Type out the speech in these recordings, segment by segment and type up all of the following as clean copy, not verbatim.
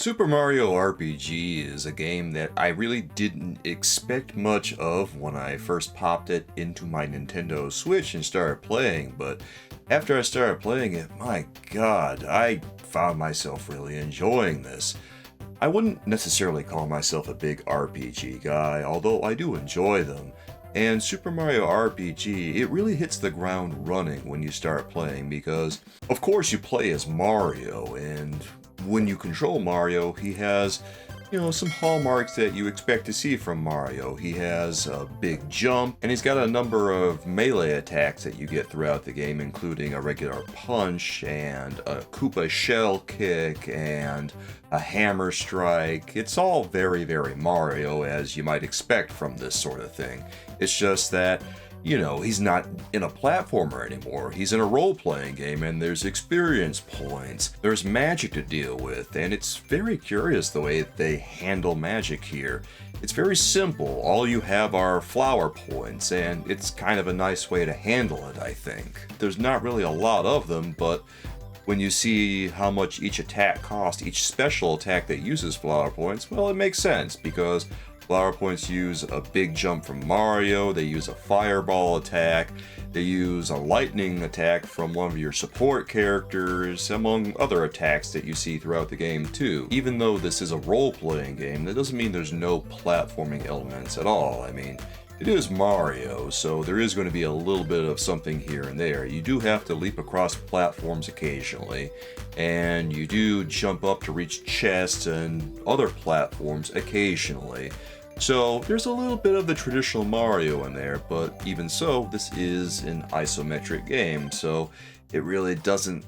Super Mario RPG is a game that I really didn't expect much of when I first popped it into my Nintendo Switch and started playing, but after I started playing it, my god, I found myself really enjoying this. I wouldn't necessarily call myself a big RPG guy, although I do enjoy them. And Super Mario RPG, it really hits the ground running when you start playing because, of course, you play as Mario, and when you control Mario, he has, some hallmarks that you expect to see from Mario. He has a big jump, and he's got a number of melee attacks that you get throughout the game, including a regular punch, and a Koopa shell kick, and a hammer strike. It's all very, very Mario, as you might expect from this sort of thing. It's just that he's not in a platformer anymore. He's in a role-playing game, and there's experience points. There's magic to deal with, and it's very curious the way they handle magic here. It's very simple. All you have are flower points, and it's kind of a nice way to handle it, I think. There's not really a lot of them, but when you see how much each attack costs, each special attack that uses flower points, well, it makes sense, because flower points use a big jump from Mario, they use a fireball attack, they use a lightning attack from one of your support characters, among other attacks that you see throughout the game too. Even though this is a role-playing game, that doesn't mean there's no platforming elements at all. I mean, it is Mario, so there is going to be a little bit of something here and there. You do have to leap across platforms occasionally, and you do jump up to reach chests and other platforms occasionally. So there's a little bit of the traditional Mario in there, but even so, this is an isometric game, so it really doesn't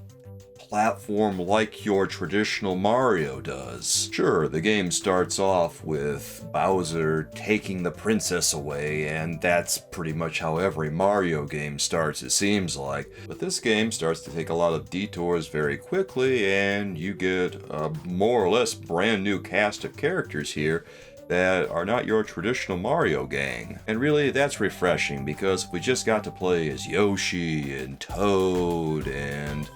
platform like your traditional Mario does. Sure, the game starts off with Bowser taking the princess away, and that's pretty much how every Mario game starts, it seems like. But this game starts to take a lot of detours very quickly, and you get a more or less brand new cast of characters here that are not your traditional Mario gang. And really, that's refreshing, because if we just got to play as Yoshi and Toad and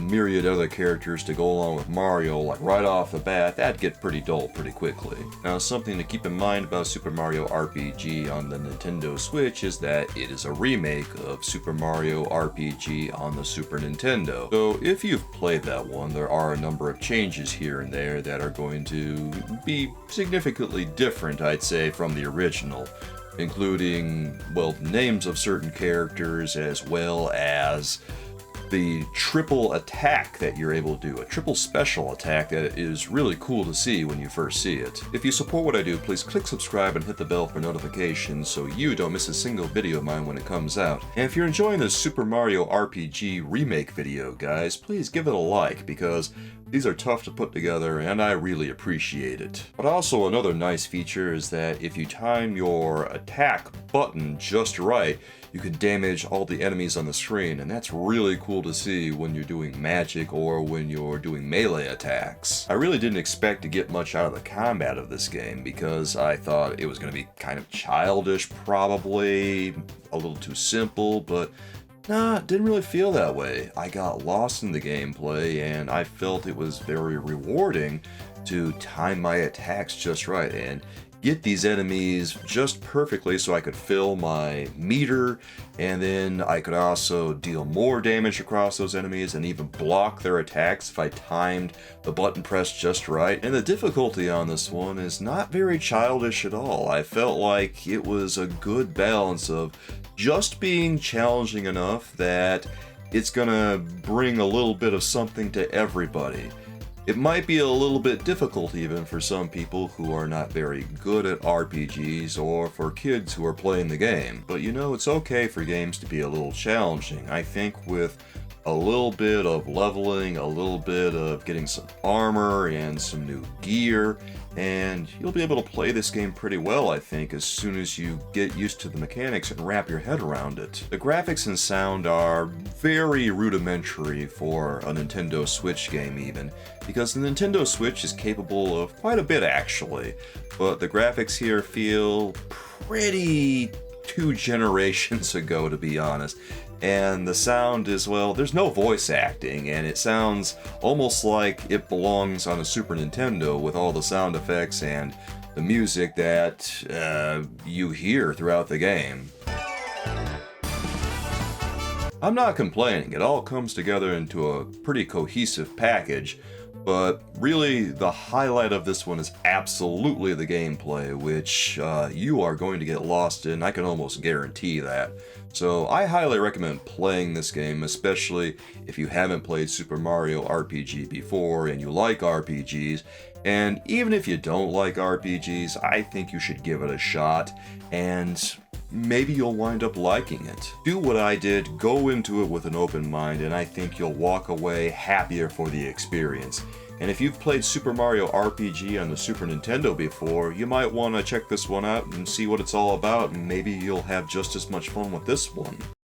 myriad other characters to go along with Mario, like right off the bat, that'd get pretty dull pretty quickly. Now, something to keep in mind about Super Mario RPG on the Nintendo Switch is that it is a remake of Super Mario RPG on the Super Nintendo. So if you've played that one, there are a number of changes here and there that are going to be significantly different, I'd say, from the original, including, names of certain characters, as well as the triple attack that you're able to do, a triple special attack that is really cool to see when you first see it. If you support what I do, please click subscribe and hit the bell for notifications so you don't miss a single video of mine when it comes out. And if you're enjoying this Super Mario RPG Remake video, guys, please give it a like, because these are tough to put together and I really appreciate it. But also, another nice feature is that if you time your attack button just right, you can damage all the enemies on the screen, and that's really cool to see when you're doing magic or when you're doing melee attacks. I really didn't expect to get much out of the combat of this game, because I thought it was going to be kind of childish, probably a little too simple, but nah, it didn't really feel that way. I got lost in the gameplay, and I felt it was very rewarding to time my attacks just right and get these enemies just perfectly so I could fill my meter, and then I could also deal more damage across those enemies and even block their attacks if I timed the button press just right. And the difficulty on this one is not very childish at all. I felt like it was a good balance of just being challenging enough that it's gonna bring a little bit of something to everybody. It might be a little bit difficult even for some people who are not very good at RPGs, or for kids who are playing the game. But it's okay for games to be a little challenging. I think with a little bit of leveling, a little bit of getting some armor and some new gear, and you'll be able to play this game pretty well, I think, as soon as you get used to the mechanics and wrap your head around it. The graphics and sound are very rudimentary for a Nintendo Switch game even, because the Nintendo Switch is capable of quite a bit actually, but the graphics here feel pretty 2 generations ago, to be honest. And the sound is, well, there's no voice acting, and it sounds almost like it belongs on a Super Nintendo with all the sound effects and the music that you hear throughout the game. I'm not complaining, it all comes together into a pretty cohesive package, but really the highlight of this one is absolutely the gameplay, which you are going to get lost in, I can almost guarantee that. So I highly recommend playing this game, especially if you haven't played Super Mario RPG before and you like RPGs. And even if you don't like RPGs, I think you should give it a shot, and maybe you'll wind up liking it. Do what I did, go into it with an open mind, and I think you'll walk away happier for the experience. And if you've played Super Mario RPG on the Super Nintendo before, you might want to check this one out and see what it's all about, and maybe you'll have just as much fun with this one.